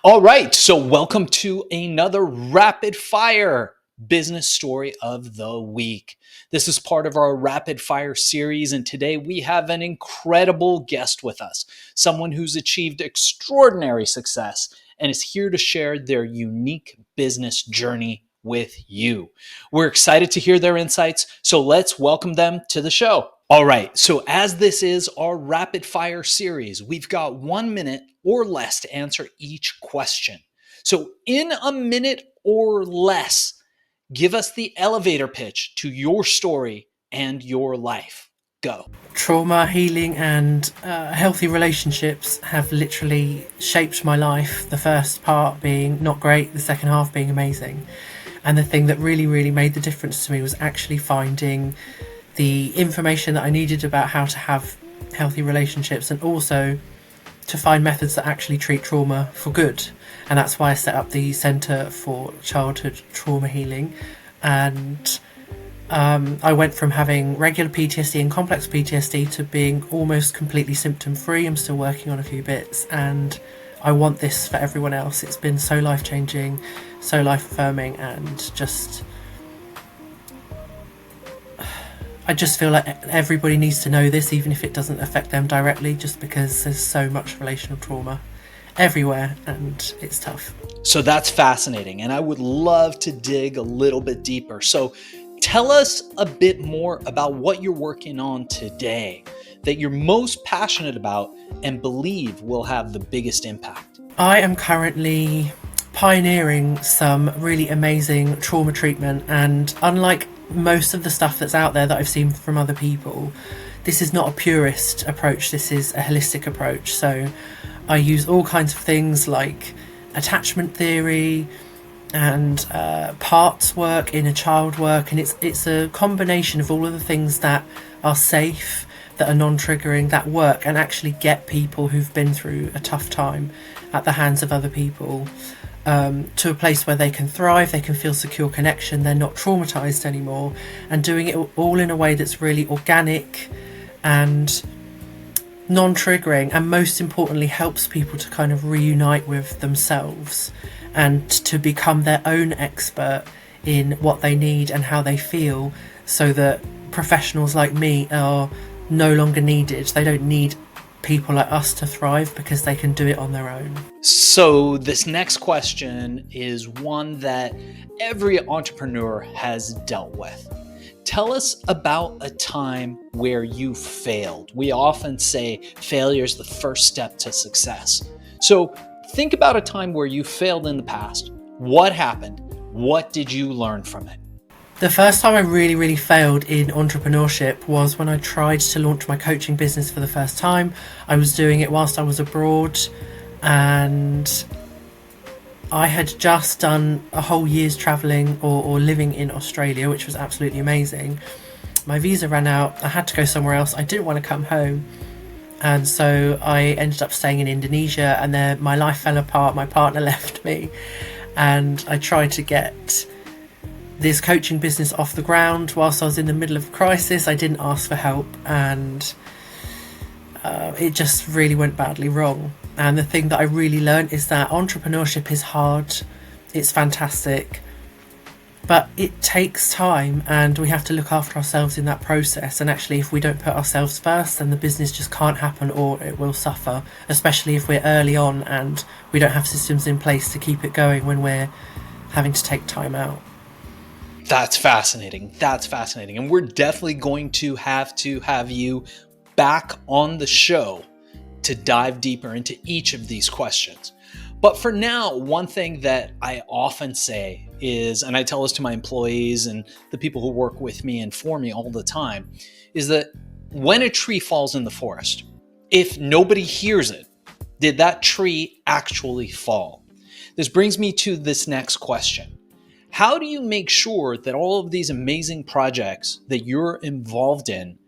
All right, so welcome to another rapid fire business story of the week. This is part of our rapid fire series, and today we have an incredible guest with us, someone who's achieved extraordinary success and is here to share their unique business journey with you. We're excited to hear their insights, so let's welcome them to the show. All right, so as this is our rapid fire series, we've got 1 minute or less to answer each question. So in a minute or less, give us the elevator pitch to your story and your life. Go. Trauma, healing, and healthy relationships have literally shaped my life. The first part being not great, the second half being amazing. And the thing that really made the difference to me was actually finding the information that I needed about how to have healthy relationships, and also to find methods that actually treat trauma for good. And that's why I set up the Centre for Childhood Trauma Healing. And I went from having regular PTSD and complex PTSD to being almost completely symptom free. I'm still working on a few bits, and I want this for everyone else. It's been so life changing, so life affirming, and I just feel like everybody needs to know this, even if it doesn't affect them directly, just because there's so much relational trauma everywhere and it's tough. So that's fascinating, and I would love to dig a little bit deeper. So tell us a bit more about what you're working on today that you're most passionate about and believe will have the biggest impact. I am currently pioneering some really amazing trauma treatment, and unlike most of the stuff that's out there that I've seen from other people, this is not a purist approach. This is a holistic approach. So I use all kinds of things like attachment theory and parts work, inner child work, and it's a combination of all of the things that are safe, that are non-triggering, that work and actually get people who've been through a tough time at the hands of other people to a place where they can thrive, they can feel secure connection, they're not traumatized anymore, and doing it all in a way that's really organic and non-triggering, and most importantly helps people to kind of reunite with themselves and to become their own expert in what they need and how they feel, so that professionals like me are no longer needed. They don't need people like us to thrive because they can do it on their own. So this next question is one that every entrepreneur has dealt with. Tell us about a time where you failed. We often say failure is the first step to success. So think about a time where you failed in the past. What happened? What did you learn from it? The first time I really failed in entrepreneurship was when I tried to launch my coaching business for the first time. I was doing it whilst I was abroad, and I had just done a whole year's travelling or living in Australia, which was absolutely amazing. My visa ran out, I had to go somewhere else, I didn't want to come home, and so I ended up staying in Indonesia, and then my life fell apart, my partner left me, and I tried to get this coaching business off the ground whilst I was in the middle of a crisis. I didn't ask for help, and it just really went badly wrong. And the thing that I really learned is that entrepreneurship is hard, it's fantastic, but it takes time, and we have to look after ourselves in that process. And actually, if we don't put ourselves first, then the business just can't happen, or it will suffer, especially if we're early on and we don't have systems in place to keep it going when we're having to take time out. That's fascinating. That's fascinating. And we're definitely going to have you back on the show to dive deeper into each of these questions. But for now, one thing that I often say is, and I tell this to my employees and the people who work with me and for me all the time, is that when a tree falls in the forest, if nobody hears it, did that tree actually fall? This brings me to this next question. How do you make sure that all of these amazing projects that you're involved in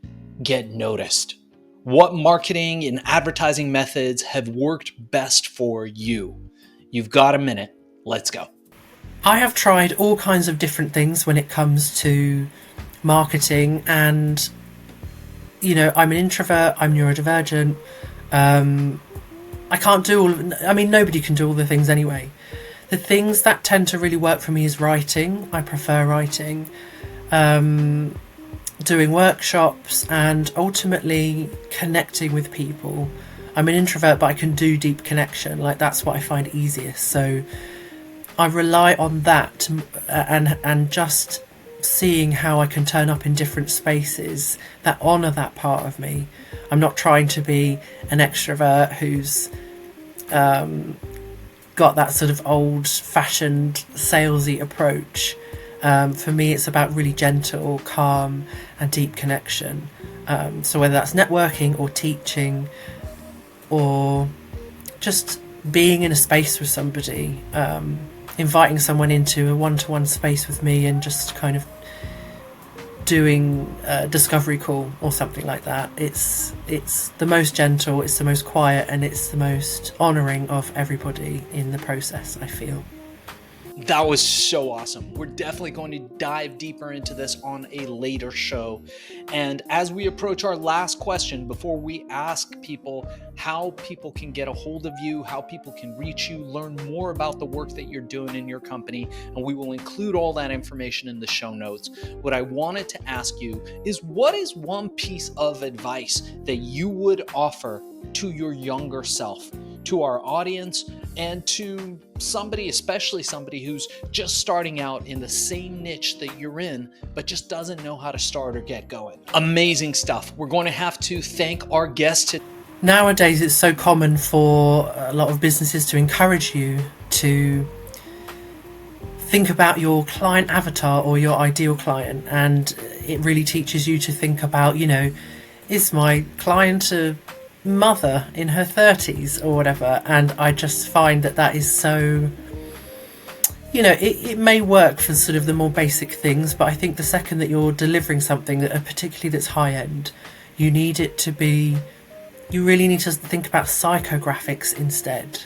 get noticed? What marketing and advertising methods have worked best for you? You've got a minute. Let's go. I have tried all kinds of different things when it comes to marketing, and I'm an introvert, I'm neurodivergent. I can't do nobody can do all the things anyway. The things that tend to really work for me is writing. I prefer writing, doing workshops, and ultimately connecting with people. I'm an introvert, but I can do deep connection. Like, that's what I find easiest. So I rely on that, and just seeing how I can turn up in different spaces that honour that part of me. I'm not trying to be an extrovert who's got that sort of old-fashioned salesy approach. For me, it's about really gentle, calm, and deep connection. So whether that's networking or teaching, or just being in a space with somebody, inviting someone into a one-to-one space with me and just kind of doing a discovery call or something like that. It's the most gentle, it's the most quiet, and it's the most honouring of everybody in the process, I feel. That was so awesome. We're definitely going to dive deeper into this on a later show. And as we approach our last question, before we ask people how people can get a hold of you, how people can reach you, learn more about the work that you're doing in your company, and we will include all that information in the show notes, what I wanted to ask you is, what is one piece of advice that you would offer to your younger self, to our audience, and to somebody, especially somebody who's just starting out in the same niche that you're in, but just doesn't know how to start or get going? Amazing stuff. We're going to have to thank our guest. Nowadays, it's so common for a lot of businesses to encourage you to think about your client avatar or your ideal client, and it really teaches you to think about, is my client a mother in her 30s or whatever? And I just find that is so, it may work for sort of the more basic things, but I think the second that you're delivering something that particularly that's high end, you really need to think about psychographics instead,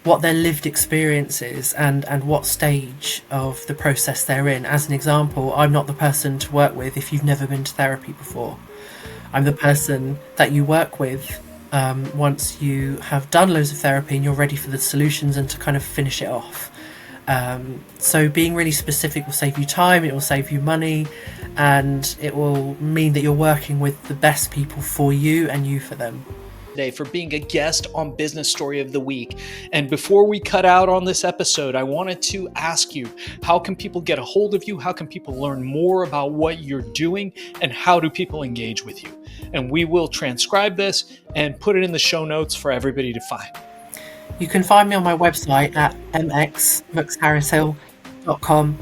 what their lived experience is, and what stage of the process they're in. As an example, I'm not the person to work with if you've never been to therapy before. I'm the person that you work with once you have done loads of therapy and you're ready for the solutions and to kind of finish it off. So being really specific will save you time, it will save you money, and it will mean that you're working with the best people for you and you for them. Today for being a guest on Business Story of the Week. And before we cut out on this episode, I wanted to ask you, how can people get a hold of you? How can people learn more about what you're doing? And how do people engage with you? And we will transcribe this and put it in the show notes for everybody to find. You can find me on my website at mxmcharrishill.com,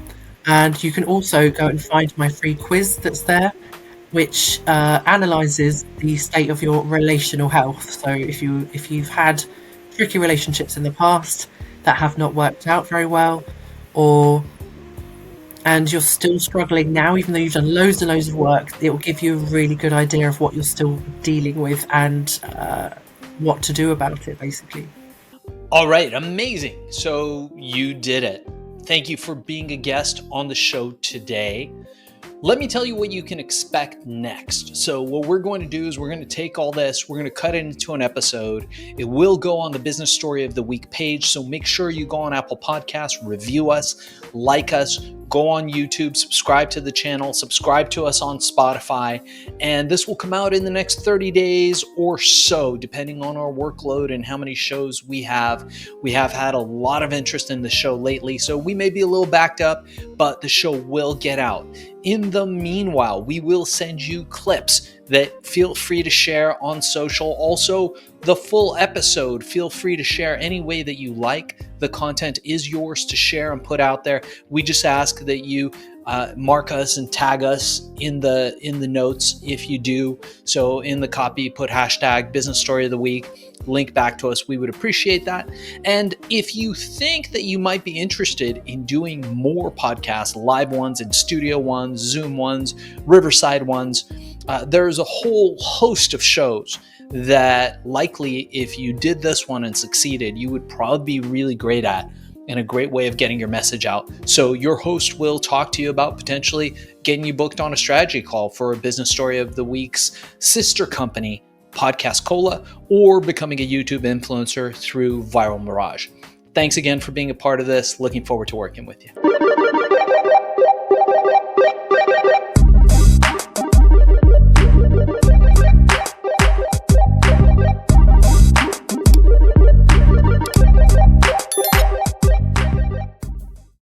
and you can also go and find my free quiz that's there, which analyzes the state of your relational health. So if you've had tricky relationships in the past that have not worked out very well, and you're still struggling now, even though you've done loads and loads of work, it will give you a really good idea of what you're still dealing with and what to do about it, basically. All right, amazing. So you did it. Thank you for being a guest on the show today. Let me tell you what you can expect next. So what we're going to do is we're going to take all this, we're going to cut it into an episode. It will go on the Business Story of the Week page. So make sure you go on Apple Podcasts, review us, like us, go on YouTube, subscribe to the channel, subscribe to us on Spotify, and this will come out in the next 30 days or so, depending on our workload and how many shows we have. We have had a lot of interest in the show lately, so we may be a little backed up, but the show will get out. In the meanwhile, we will send you clips that feel free to share on social. Also, the full episode, feel free to share any way that you like. The content is yours to share and put out there. We just ask that you mark us and tag us in the notes if you do. So in the copy, put hashtag Business Story of the Week, link back to us. We would appreciate that. And if you think that you might be interested in doing more podcasts, live ones and studio ones, Zoom ones, Riverside ones, there's a whole host of shows that likely, if you did this one and succeeded, you would probably be really great at, and a great way of getting your message out. So your host will talk to you about potentially getting you booked on a strategy call for a Business Story of the Week's sister company, Podcast Cola or becoming a YouTube influencer through Viral Mirage. Thanks again for being a part of this. Looking forward to working with you.